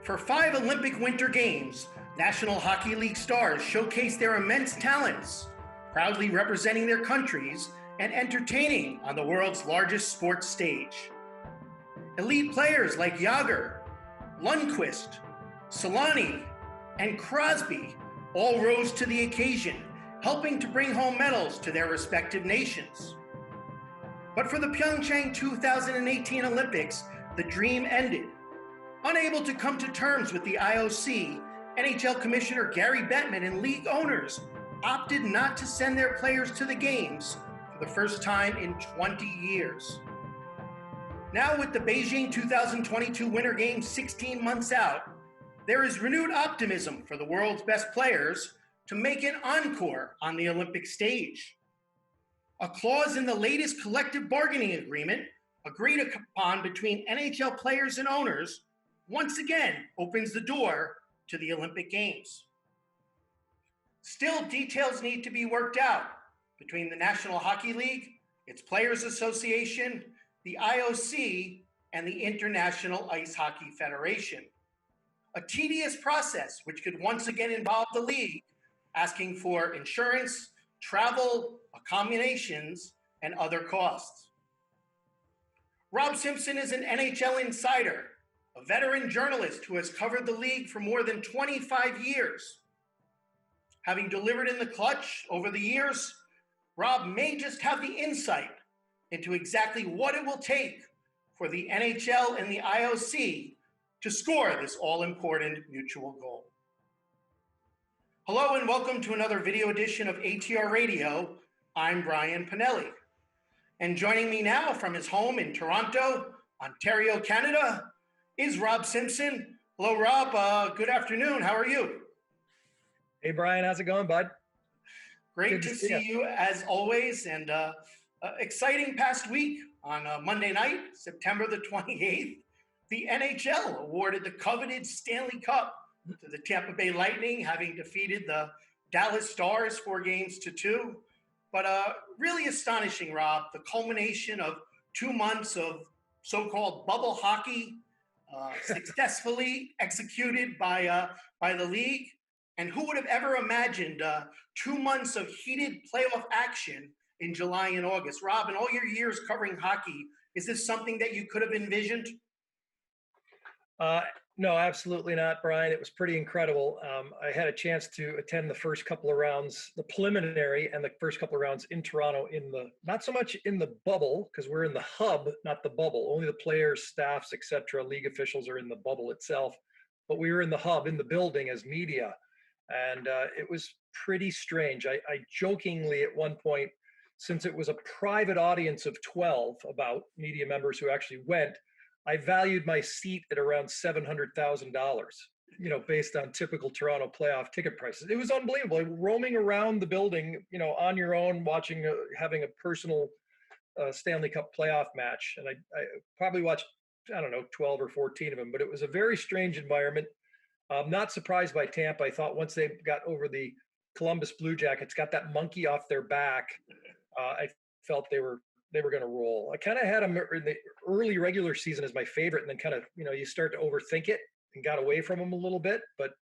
For 5 Olympic Winter Games, National Hockey League stars showcased their immense talents, proudly representing their countries and entertaining on the world's largest sports stage. Elite players like Jagr, Lundqvist, Solani, and Crosby all rose to the occasion, helping to bring home medals to their respective nations. But for the Pyeongchang 2018 Olympics, the dream ended. Unable to come to terms with the IOC, NHL Commissioner Gary Bettman and league owners opted not to send their players to the games for the first time in 20 years. Now with the Beijing 2022 Winter Games 16 months out, there is renewed optimism for the world's best players to make an encore on the Olympic stage. A clause in the latest collective bargaining agreement agreed upon between NHL players and owners once again opens the door to the Olympic Games. Still, details need to be worked out between the National Hockey League, its Players Association, the IOC, and the International Ice Hockey Federation. A tedious process which could once again involve the league asking for insurance, travel, accommodations, and other costs. Rob Simpson is an NHL insider, a veteran journalist who has covered the league for more than 25 years. Having delivered in the clutch over the years, Rob may just have the insight into exactly what it will take for the NHL and the IOC to score this all-important mutual goal. Hello and welcome to another video edition of ATRadio. I'm Brian Pinelli. And joining me now from his home in Toronto, Ontario, Canada, is Rob Simpson. Hello, Rob. Good afternoon. How are you? Hey, Brian. How's it going, bud? Great to see you as always. And exciting past week on Monday night, September the 28th, the NHL awarded the coveted Stanley Cup to the Tampa Bay Lightning, having defeated the Dallas Stars 4-2. But really astonishing, Rob, the culmination of 2 months of so-called bubble hockey, successfully executed by the league. And who would have ever imagined 2 months of heated playoff action in July and August? Rob, in all your years covering hockey, is this something that you could have envisioned? No, absolutely not, Brian. It was pretty incredible. I had a chance to attend the first couple of rounds, the preliminary and the first couple of rounds in Toronto not so much in the bubble, because we're in the hub, not the bubble. Only the players, staffs, etc., league officials are in the bubble itself. But we were in the hub, in the building as media. And it was pretty strange. I jokingly at one point, since it was a private audience of 12, about media members who actually went, I valued my seat at around $700,000, based on typical Toronto playoff ticket prices. It was unbelievable. Roaming around the building, on your own, watching, having a personal Stanley Cup playoff match. And I probably watched, 12 or 14 of them, but it was a very strange environment. I'm not surprised by Tampa. I thought once they got over the Columbus Blue Jackets, got that monkey off their back, I felt they were going to roll. I kind of had them in the early regular season as my favorite, and then kind of, you start to overthink it and got away from them a little bit, but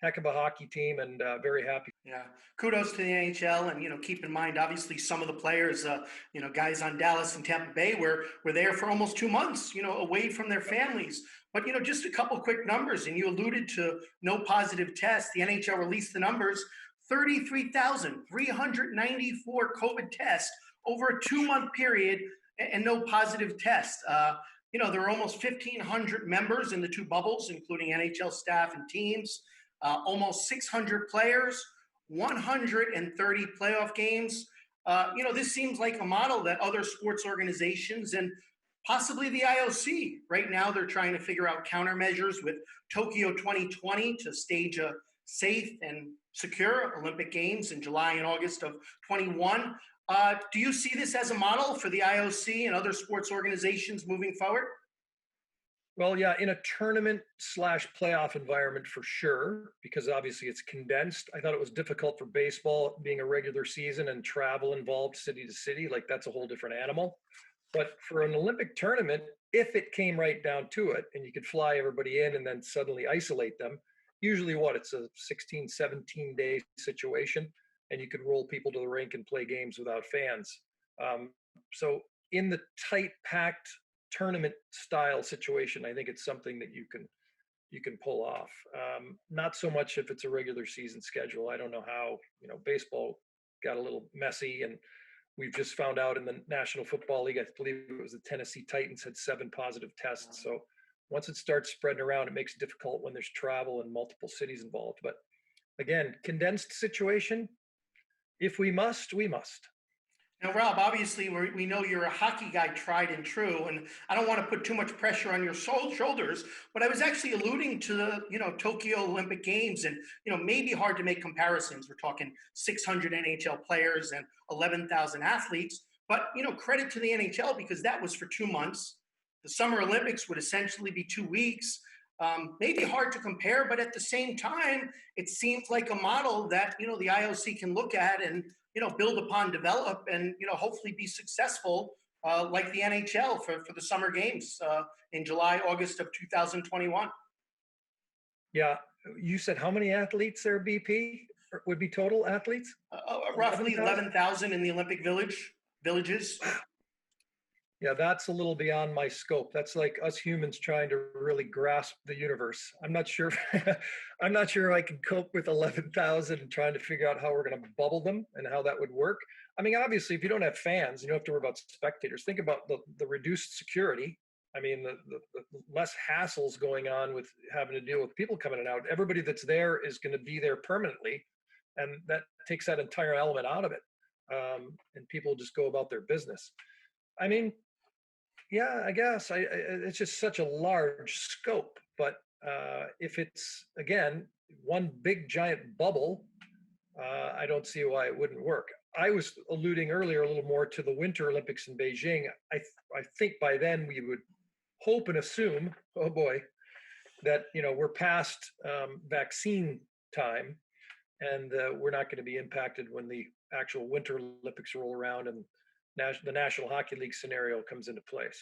heck of a hockey team and very happy. Yeah. Kudos to the NHL. And, keep in mind, obviously some of the players, guys on Dallas and Tampa Bay were there for almost 2 months, away from their families. But, just a couple quick numbers, and you alluded to no positive tests. The NHL released the numbers, 33,394 COVID tests over a 2-month period and no positive tests. There were almost 1,500 members in the 2 bubbles, including NHL staff and teams, almost 600 players, 130 playoff games. This seems like a model that other sports organizations and possibly the IOC, right now they're trying to figure out countermeasures with Tokyo 2020 to stage a safe and secure Olympic Games in July and August of 21. Do you see this as a model for the IOC and other sports organizations moving forward? Well, yeah, in a tournament/playoff environment for sure, because obviously it's condensed. I thought it was difficult for baseball being a regular season and travel involved city to city. Like that's a whole different animal. But for an Olympic tournament, if it came right down to it and you could fly everybody in and then suddenly isolate them, usually it's a 16, 17 day situation, and you could roll people to the rink and play games without fans. So in the tight packed tournament style situation, I think it's something that you can pull off. Not so much if it's a regular season schedule. I don't know how, baseball got a little messy, and we've just found out in the National Football League, I believe it was the Tennessee Titans had 7 positive tests. So once it starts spreading around, it makes it difficult when there's travel and multiple cities involved. But again, condensed situation. If we must, we must. Now, Rob, obviously, we know you're a hockey guy, tried and true, and I don't want to put too much pressure on your shoulders, but I was actually alluding to the, Tokyo Olympic Games, and, maybe hard to make comparisons. We're talking 600 NHL players and 11,000 athletes, but, credit to the NHL because that was for 2 months. The Summer Olympics would essentially be 2 weeks. Maybe hard to compare, but at the same time, it seems like a model that, the IOC can look at and, build upon, develop, and, hopefully be successful like the NHL for the Summer Games in July, August of 2021. Yeah. You said how many athletes there, BP, would be total athletes? Roughly 11,000 in the Olympic villages. Yeah, that's a little beyond my scope. That's like us humans trying to really grasp the universe. I'm not sure. I'm not sure I can cope with 11,000 and trying to figure out how we're going to bubble them and how that would work. I mean, obviously, if you don't have fans, you don't have to worry about spectators. Think about the reduced security. I mean, the less hassles going on with having to deal with people coming in and out. Everybody that's there is going to be there permanently, and that takes that entire element out of it. And people just go about their business. I mean, yeah, I guess it's just such a large scope. But if it's, again, one big giant bubble, I don't see why it wouldn't work. I was alluding earlier a little more to the Winter Olympics in Beijing. I think by then we would hope and assume, oh boy, that we're past vaccine time, and we're not going to be impacted when the actual Winter Olympics roll around and the National Hockey League scenario comes into place.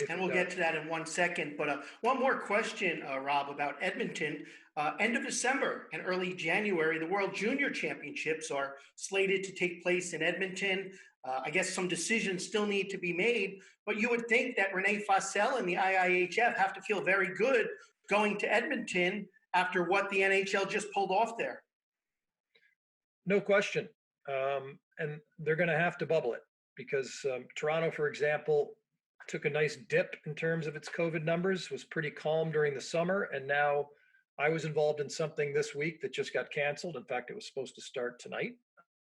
And we'll get to that in 1 second. But one more question, Rob, about Edmonton. End of December and early January, the World Junior Championships are slated to take place in Edmonton. I guess some decisions still need to be made, but you would think that Renee Fossell and the IIHF have to feel very good going to Edmonton after what the NHL just pulled off there. No question. And they're going to have to bubble it because Toronto, for example, took a nice dip in terms of its COVID numbers, was pretty calm during the summer. And now I was involved in something this week that just got canceled. In fact, it was supposed to start tonight.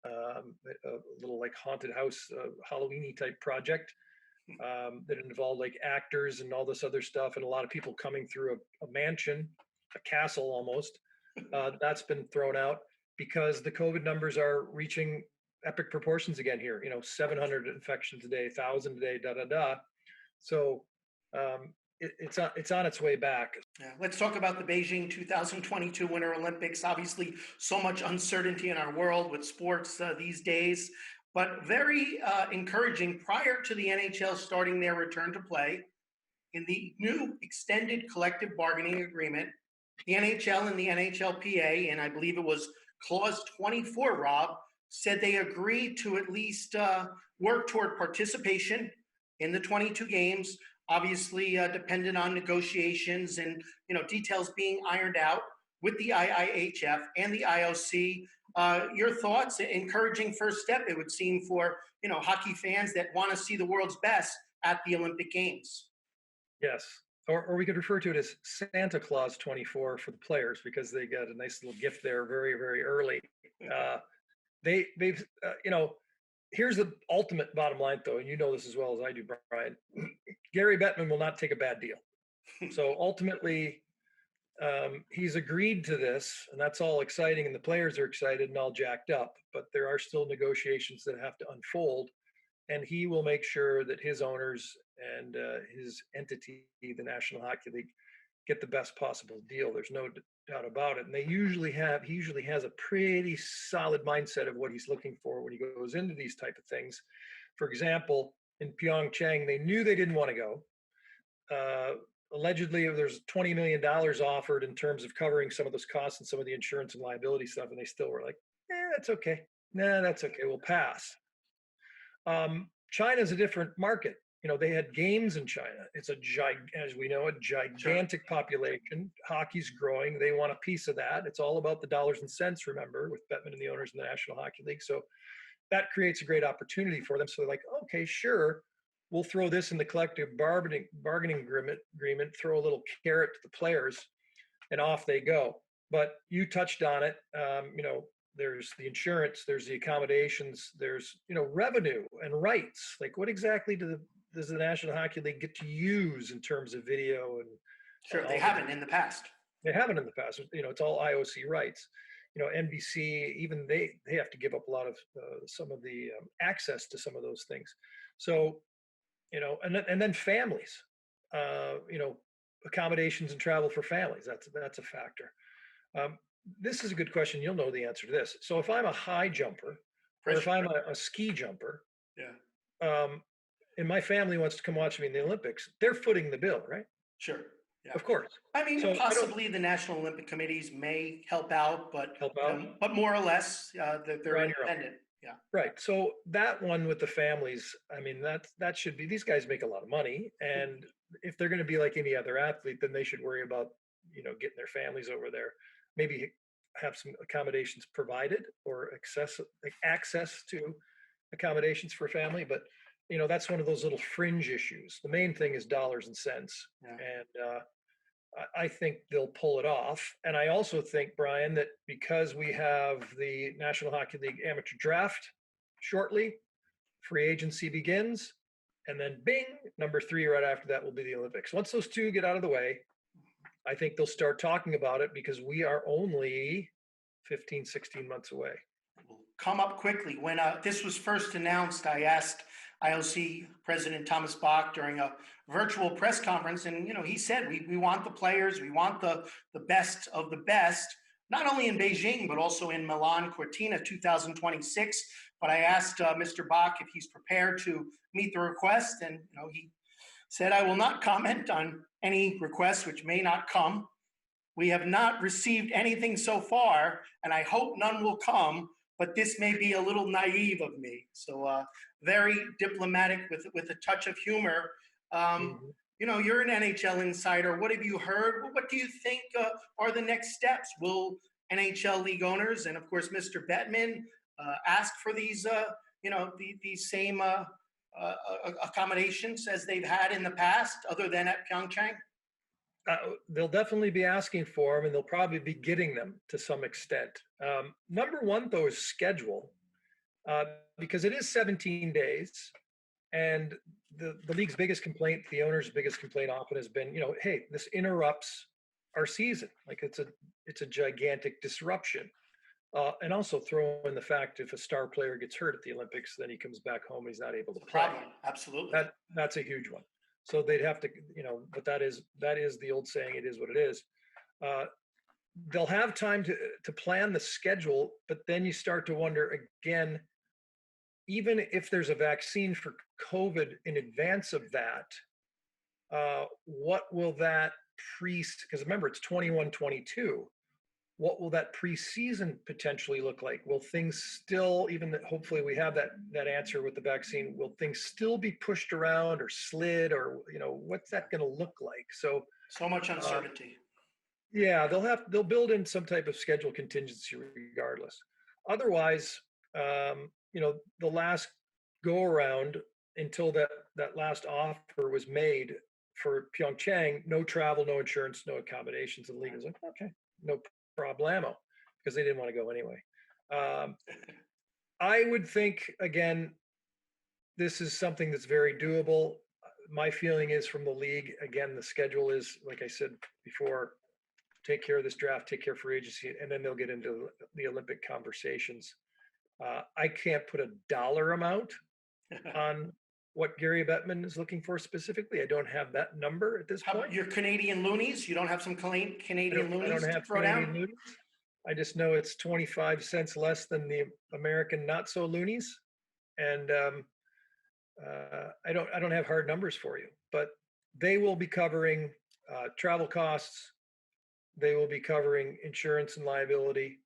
A little like haunted house, Halloween-y type project that involved like actors and all this other stuff. And a lot of people coming through a mansion, a castle almost. That's been thrown out because the COVID numbers are reaching epic proportions again here. 700 infections a day, 1,000 a day, So it's on its way back. Yeah. Let's talk about the Beijing 2022 Winter Olympics. Obviously, so much uncertainty in our world with sports these days, but very encouraging. Prior to the NHL starting their return to play, in the new extended collective bargaining agreement, the NHL and the NHLPA, and I believe it was Clause 24, Rob, said they agreed to at least work toward participation in the 22 games, obviously dependent on negotiations and details being ironed out with the IIHF and the IOC. Your thoughts? Encouraging first step, it would seem, for hockey fans that want to see the world's best at the Olympic Games. Yes, or we could refer to it as Santa Claus 24 for the players because they got a nice little gift there very, very early. They've here's the ultimate bottom line, though, and you know this as well as I do, Brian. Gary Bettman will not take a bad deal. So ultimately, he's agreed to this, and that's all exciting, and the players are excited and all jacked up, but there are still negotiations that have to unfold, and he will make sure that his owners and his entity, the National Hockey League, get the best possible deal. There's no doubt about it. And he usually has a pretty solid mindset of what he's looking for when he goes into these type of things. For example, in Pyeongchang, they knew they didn't want to go. Allegedly, there's $20 million offered in terms of covering some of those costs and some of the insurance and liability stuff, and they still were like, that's okay. Nah, that's okay. We'll pass. China's a different market. They had games in China. It's as we know, a gigantic population. Hockey's growing. They want a piece of that. It's all about the dollars and cents, remember, with Bettman and the owners in the National Hockey League. So that creates a great opportunity for them. So they're like, okay, sure, we'll throw this in the collective bargaining agreement, throw a little carrot to the players, and off they go. But you touched on it. There's the insurance, there's the accommodations, there's revenue and rights. Like, what exactly does the National Hockey League get to use in terms of video and? Sure, they haven't in the past. They haven't in the past. It's all IOC rights. NBC, even they have to give up a lot of some of the access to some of those things. So, and then families, accommodations and travel for families. That's a factor. This is a good question. You'll know the answer to this. So if I'm a high jumper, or if I'm a ski jumper, and my family wants to come watch me in the Olympics, they're footing the bill, right? Sure. Yeah. Of course. I mean, possibly the National Olympic Committees may help out, but more or less, they're independent. Yeah. Right. So that one with the families, I mean, that should be, these guys make a lot of money. And if they're going to be like any other athlete, then they should worry about, getting their families over there. Maybe have some accommodations provided or access to accommodations for family. But, that's one of those little fringe issues. The main thing is dollars and cents. Yeah. And I think they'll pull it off. And I also think, Brian, that because we have the National Hockey League amateur draft shortly, free agency begins, and then bing, number 3 right after that will be the Olympics. Once those two get out of the way, I think they'll start talking about it because we are only 15, 16 months away. It will come up quickly. When this was first announced, I asked IOC President Thomas Bach during a virtual press conference, and he said, we want the players, we want the best of the best, not only in Beijing, but also in Milan Cortina 2026. But I asked Mr. Bach if he's prepared to meet the request, and he said, I will not comment on any requests which may not come. We have not received anything so far, and I hope none will come, but this may be a little naive of me. So very diplomatic with a touch of humor. You're an NHL insider. What have you heard? What do you think are the next steps? Will NHL league owners and, of course, Mr. Bettman ask for these, these same accommodations as they've had in the past, other than at Pyeongchang? They'll definitely be asking for them, and they'll probably be getting them to some extent. Number one, though, is schedule, because it is 17 days, and the league's biggest complaint, the owner's biggest complaint often has been, hey, this interrupts our season. Like it's a gigantic disruption. And also throw in the fact if a star player gets hurt at the Olympics, then he comes back home, he's not able to play. Absolutely. That's a huge one. So they'd have to, but that is the old saying, it is what it is. They'll have time to plan the schedule, but then you start to wonder again, even if there's a vaccine for COVID in advance of that, what will that because remember, it's 21-22. What will that preseason potentially look like? Will things still, even that hopefully we have that answer with the vaccine, will things still be pushed around or slid, or what's that going to look like? So much uncertainty. Yeah, they'll build in some type of schedule contingency regardless. Otherwise, the last go around until that last offer was made for Pyeongchang, no travel, no insurance, no accommodations. And the league was like, okay, no problemo, because they didn't want to go anyway. I would think, again, this is something that's very doable. My feeling is from the league, again, the schedule is, like I said before, take care of this draft, take care of free agency, and then they'll get into the Olympic conversations. I can't put a dollar amount on what Gary Bettman is looking for specifically. I don't have that number at this point. How about your Canadian loonies? You don't have some Canadian loonies to throw down? Loonies. I just know it's 25 cents less than the American not so loonies, and I don't have hard numbers for you. But they will be covering travel costs. They will be covering insurance and liability,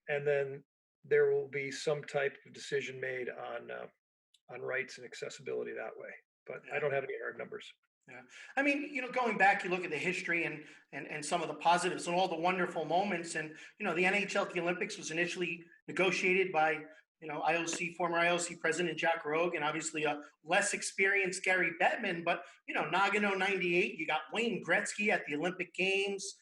and then there will be some type of decision made on rights and accessibility that way. But I don't have any hard numbers. Yeah. I mean, going back, you look at the history and some of the positives and all the wonderful moments. And, the NHL at the Olympics was initially negotiated by, former IOC president Jack Rogue, and obviously a less experienced Gary Bettman. But, Nagano 98, you got Wayne Gretzky at the Olympic Games,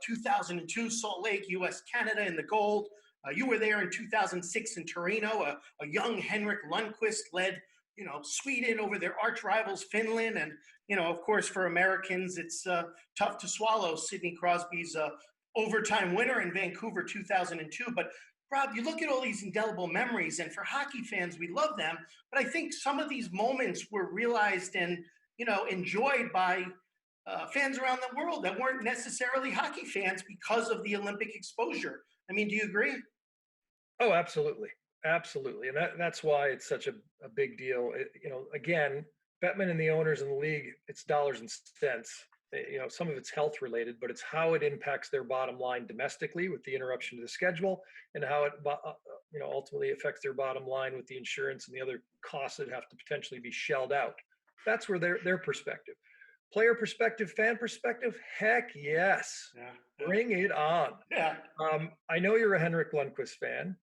2002 Salt Lake, US, Canada in the gold. You were there in 2006 in Torino. A young Henrik Lundqvist led Sweden over their arch rivals, Finland. And, of course, for Americans, it's tough to swallow Sidney Crosby's overtime winner in Vancouver 2002. But, Rob, you look at all these indelible memories, and for hockey fans, we love them. But I think some of these moments were realized and, enjoyed by fans around the world that weren't necessarily hockey fans because of the Olympic exposure. I mean, do you agree? Oh, absolutely. Absolutely. And that's why it's such a big deal. Again, Bettman and the owners in the league, it's dollars and cents. Some of it's health related, but it's how it impacts their bottom line domestically with the interruption to the schedule, and how it, ultimately affects their bottom line with the insurance and the other costs that have to potentially be shelled out. That's where their perspective. Player perspective, fan perspective, heck yes. Yeah. Bring it on. Yeah. I know you're a Henrik Lundqvist fan.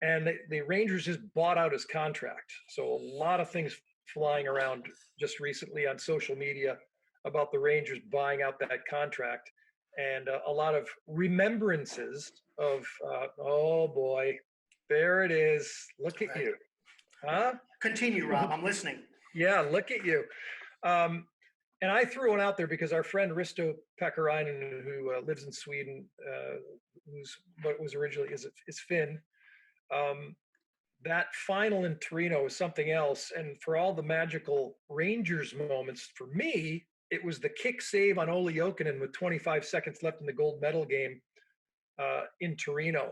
And the Rangers just bought out his contract. So a lot of things flying around just recently on social media about the Rangers buying out that contract, and a lot of remembrances of, oh boy, there it is. Look at you. Huh? Continue, Rob. I'm listening. Yeah, look at you. And I threw one out there because our friend Risto Pekarainen, who lives in Sweden, was originally is Finn. That final in Torino was something else. And for all the magical Rangers moments, for me, it was the kick save on Olli Jokinen with 25 seconds left in the gold medal game in Torino.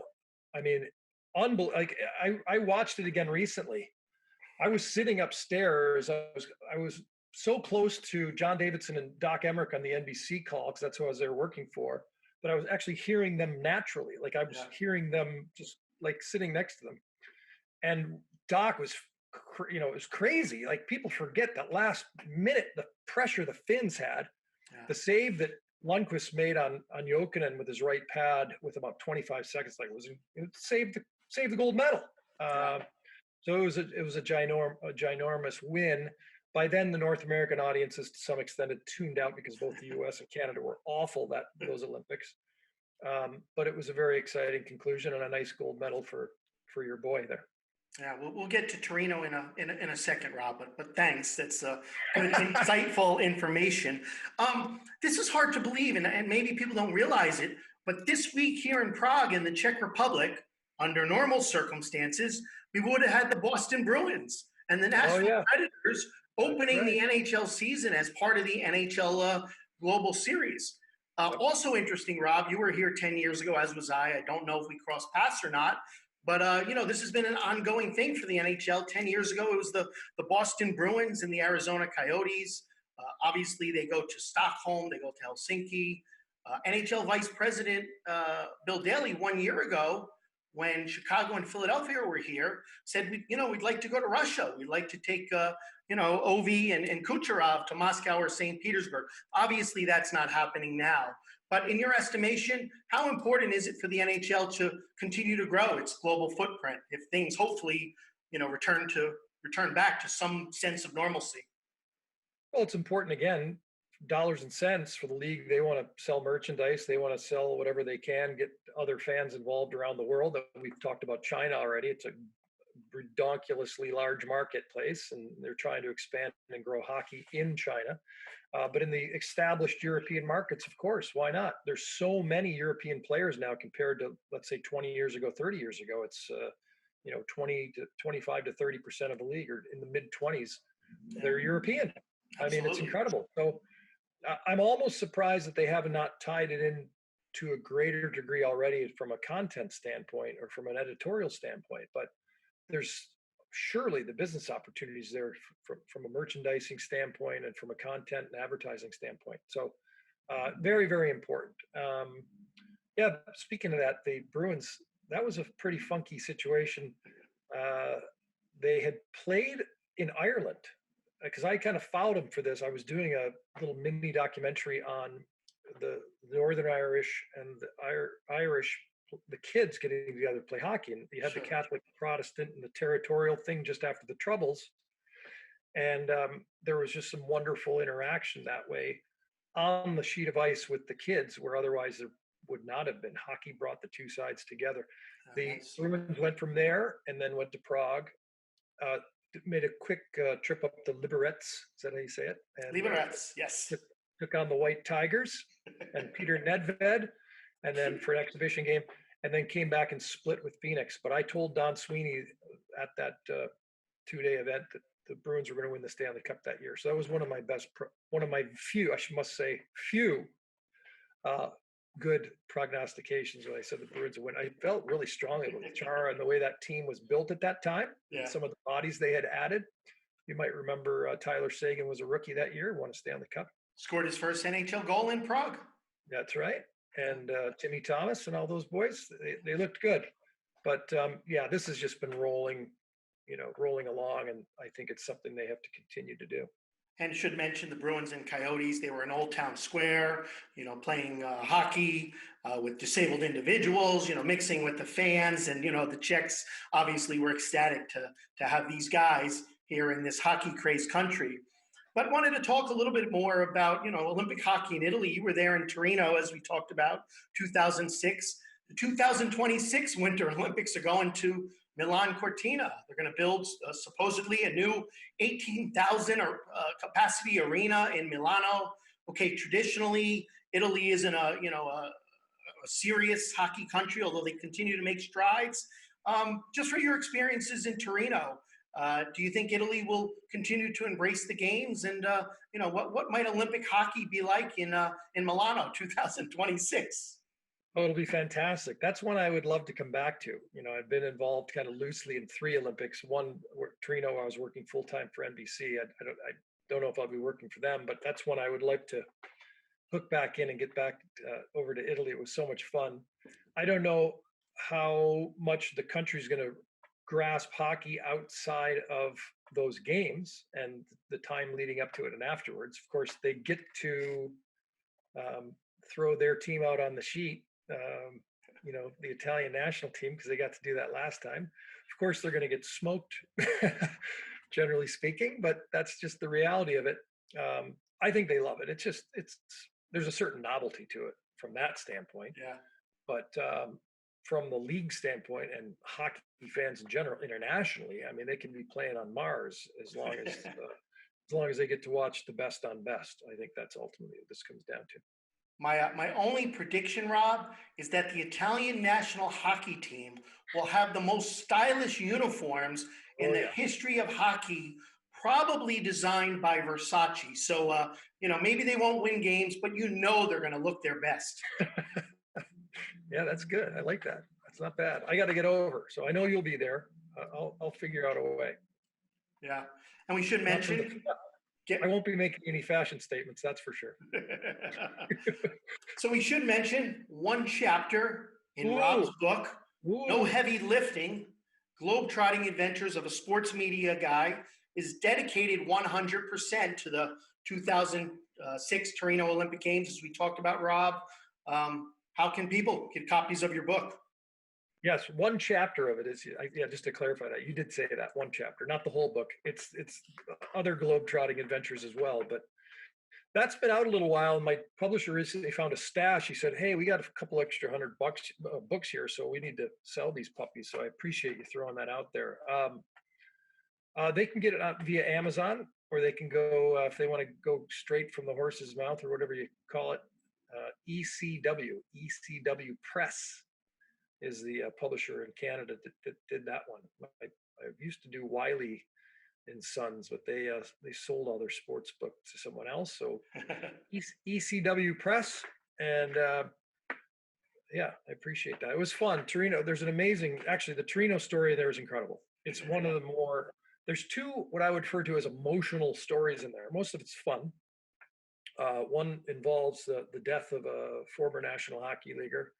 I mean, I watched it again recently. I was sitting upstairs. I was so close to John Davidson and Doc Emmerich on the NBC call, because that's who I was there working for. But I was actually hearing them naturally. Like I was hearing them just like sitting next to them. And Doc was, it was crazy. Like people forget that last minute, the pressure the Finns had, the save that Lundqvist made on Jokinen with his right pad with about 25 seconds, it saved the gold medal. So it was a ginormous win. By then, the North American audiences, to some extent, had tuned out because both the U.S. and Canada were awful those Olympics. But it was a very exciting conclusion and a nice gold medal for your boy there. Yeah, we'll get to Torino in a second, Rob. But thanks. That's good, insightful information. This is hard to believe, and maybe people don't realize it. But this week here in Prague, in the Czech Republic, under normal circumstances, we would have had the Boston Bruins and the Nashville Predators opening the NHL season as part of the NHL Global Series. Also interesting, Rob, you were here 10 years ago, as was I. I don't know if we crossed paths or not, but this has been an ongoing thing for the NHL. 10 years ago, it was the Boston Bruins and the Arizona Coyotes. Obviously, they go to Stockholm, they go to Helsinki. NHL Vice President Bill Daley 1 year ago, when Chicago and Philadelphia were here, said, we'd like to go to Russia. We'd like to take, Ovi and Kucherov to Moscow or St. Petersburg. Obviously, that's not happening now. But in your estimation, how important is it for the NHL to continue to grow its global footprint if things hopefully, return back to some sense of normalcy? Well, it's important, again, dollars and cents for the league. They want to sell merchandise. They want to sell whatever they can, get other fans involved around the world. We've talked about China already. It's a redonkulously large marketplace, and they're trying to expand and grow hockey in China. But in the established European markets, of course, why not? There's so many European players now compared to, let's say, 20 years ago, 30 years ago. It's 20 to 25 to 30% of the league, or in the mid 20s, they're European. Absolutely. I mean, it's incredible. So I'm almost surprised that they have not tied it in to a greater degree already from a content standpoint or from an editorial standpoint. But there's surely the business opportunities there from a merchandising standpoint and from a content and advertising standpoint. So very, very important. Yeah, speaking of that, the Bruins, that was a pretty funky situation. They had played in Ireland because I kind of followed them for this. I was doing a little mini documentary on the Northern Irish and the Irish, the kids getting together to play hockey. And you had the Catholic, Protestant, and the territorial thing just after the Troubles. And there was just some wonderful interaction that way on the sheet of ice with the kids, where otherwise there would not have been. Hockey brought the two sides together. The Bruins went from there and then went to Prague, made a quick trip up to Liberec. Is that how you say it? And, Liberec, yes. Took on the White Tigers and Peter Nedved, and then for an exhibition game, and then came back and split with Phoenix. But I told Don Sweeney at that two-day event that the Bruins were going to win the Stanley Cup that year. So that was one of my few good prognostications when I said the Bruins would win. I felt really strongly about Chara and the way that team was built at that time. Yeah. Some of the bodies they had added. You might remember Tyler Seguin was a rookie that year, won a Stanley Cup. Scored his first NHL goal in Prague. That's right. And Timmy Thomas and all those boys, they looked good. But yeah, this has just been rolling along, and I think it's something they have to continue to do. And should mention the Bruins and Coyotes. They were in Old Town Square, playing hockey with disabled individuals, mixing with the fans. And, the Czechs obviously were ecstatic to have these guys here in this hockey-crazed country. But wanted to talk a little bit more about, Olympic hockey in Italy. You were there in Torino, as we talked about, 2006. The 2026 Winter Olympics are going to Milan Cortina. They're going to build supposedly a new 18,000 capacity arena in Milano. Okay, traditionally Italy isn't a serious hockey country, although they continue to make strides. Just for your experiences in Torino, do you think Italy will continue to embrace the games? And what might Olympic hockey be like in Milano 2026? Oh, it'll be fantastic. That's one I would love to come back to. I've been involved kind of loosely in 3 Olympics. One, Torino, I was working full-time for NBC. I don't know if I'll be working for them, but that's one I would like to hook back in and get back over to Italy. It was so much fun. I don't know how much the country's going to grasp hockey outside of those games and the time leading up to it and afterwards. Of course, they get to throw their team out on the sheet. The Italian national team, because they got to do that last time. Of course, they're going to get smoked, generally speaking, but that's just the reality of it. I think they love it. There's a certain novelty to it from that standpoint. Yeah. But from the league standpoint and hockey fans in general, internationally, I mean, they can be playing on Mars as long as they get to watch the best on best. I think that's ultimately what this comes down to. My only prediction, Rob, is that the Italian national hockey team will have the most stylish uniforms in the history of hockey, probably designed by Versace. So, maybe they won't win games, but they're going to look their best. Yeah, that's good. I like that. That's not bad. I got to get over. So I know you'll be there. I'll figure out a way. Yeah. And we should mention... I won't be making any fashion statements, that's for sure. So we should mention one chapter in Rob's book, No Heavy Lifting, Globetrotting Adventures of a Sports Media Guy, is dedicated 100% to the 2006 Torino Olympic Games, as we talked about, Rob. How can people get copies of your book? Yes, one chapter of it is, just to clarify that, you did say that, one chapter, not the whole book. It's other globe-trotting adventures as well, but that's been out a little while, and my publisher recently found a stash. He said, hey, we got a couple extra $100 books here, so we need to sell these puppies, so I appreciate you throwing that out there. They can get it out via Amazon, or they can go, if they want to go straight from the horse's mouth, or whatever you call it, ECW Press is the publisher in Canada that did that one. I used to do Wiley and Sons, but they sold all their sports books to someone else. So ECW Press, and I appreciate that. It was fun. Torino, there's an amazing, actually the Torino story there is incredible. It's one of the more, there's two, what I would refer to as emotional stories in there. Most of it's fun. One involves the death of a former National Hockey Leaguer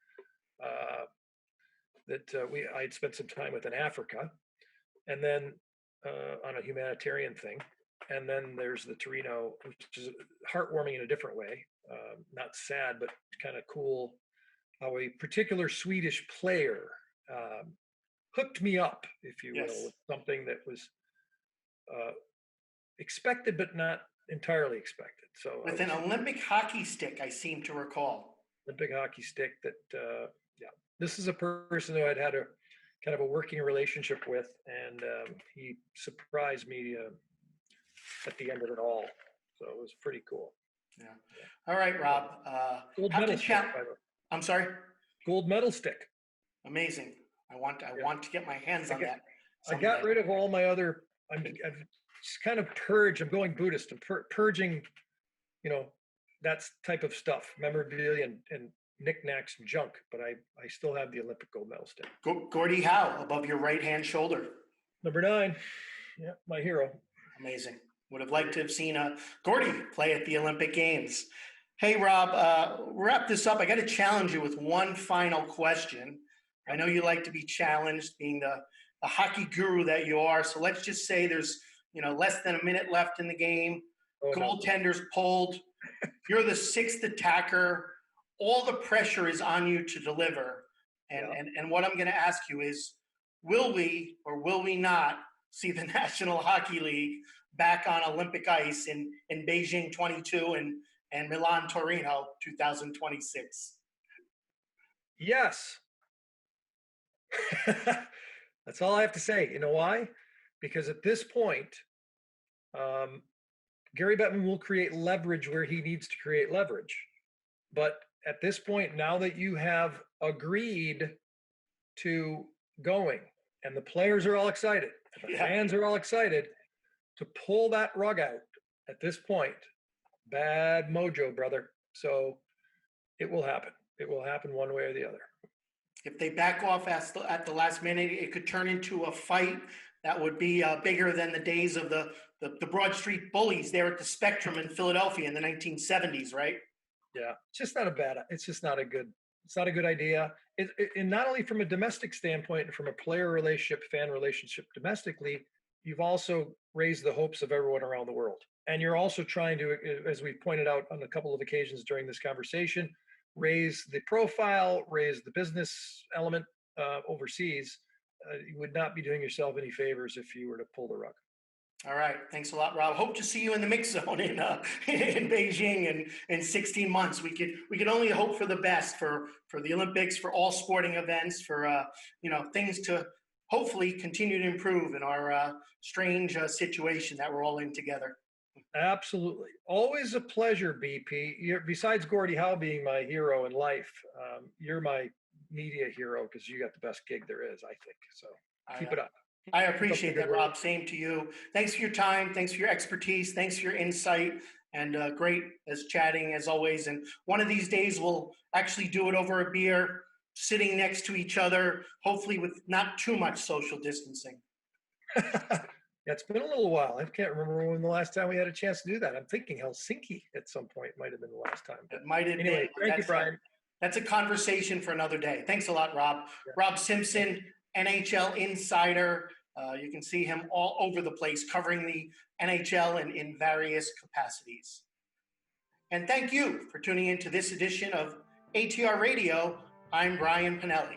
that I'd spent some time with in Africa, and then on a humanitarian thing. And then there's the Torino, which is heartwarming in a different way, not sad, but kind of cool. How a particular Swedish player hooked me up, if you will, with something that was expected, but not entirely expected. So with an Olympic hockey stick, I seem to recall. Olympic hockey stick that, this is a person who I'd had a kind of a working relationship with, and he surprised me at the end of it all. So it was pretty cool. Yeah. All right, Rob. Gold medal stick, I'm sorry? Gold medal stick. Amazing. I want to get my hands on that. I got rid of all my other, I've just kind of purged, I'm going Buddhist, I'm purging, that type of stuff, memorabilia and knickknacks and junk, but I still have the Olympic gold medal stick. Gordie Howe above your right-hand shoulder. Number 9. Yeah, my hero. Amazing. Would have liked to have seen Gordie play at the Olympic Games. Hey, Rob, wrap this up. I got to challenge you with one final question. I know you like to be challenged, being the hockey guru that you are. So let's just say there's less than a minute left in the game. Goaltender's pulled. You're the 6th attacker. All the pressure is on you to deliver. And what I'm going to ask you is, will we or will we not see the National Hockey League back on Olympic ice in Beijing 22 and Milan Torino 2026? Yes. That's all I have to say. You know why? Because at this point, Gary Bettman will create leverage where he needs to create leverage. But at this point, now that you have agreed to going and the players are all excited, the fans are all excited, to pull that rug out at this point, bad mojo, brother. So it will happen. It will happen one way or the other. If they back off at the last minute, it could turn into a fight that would be bigger than the days of the Broad Street Bullies there at the Spectrum in Philadelphia in the 1970s, right? Yeah, it's just not a good idea. And not only from a domestic standpoint and from a player relationship, fan relationship domestically, you've also raised the hopes of everyone around the world. And you're also trying to, as we pointed out on a couple of occasions during this conversation, raise the profile, raise the business element overseas. You would not be doing yourself any favors if you were to pull the rug. All right. Thanks a lot, Rob. Hope to see you in the mix zone in Beijing in 16 months. We could only hope for the best for the Olympics, for all sporting events, for things to hopefully continue to improve in our strange situation that we're all in together. Absolutely. Always a pleasure, BP. Besides Gordie Howe being my hero in life, you're my media hero because you got the best gig there is, I think. So keep it up. I appreciate that, Rob. Same to you. Thanks for your time. Thanks for your expertise. Thanks for your insight. And great as chatting as always. And one of these days we'll actually do it over a beer, sitting next to each other, hopefully with not too much social distancing. Yeah, it's been a little while. I can't remember when the last time we had a chance to do that. I'm thinking Helsinki at some point might have been the last time. It might have anyway, been. Thank you, Brian. That's a conversation for another day. Thanks a lot, Rob. Yeah. Rob Simpson, NHL insider. You can see him all over the place covering the NHL in various capacities. And thank you for tuning in to this edition of ATRadio. I'm Brian Pinelli.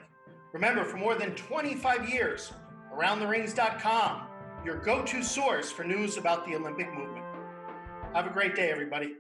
Remember, for more than 25 years, AroundTheRings.com, your go-to source for news about the Olympic movement. Have a great day, everybody.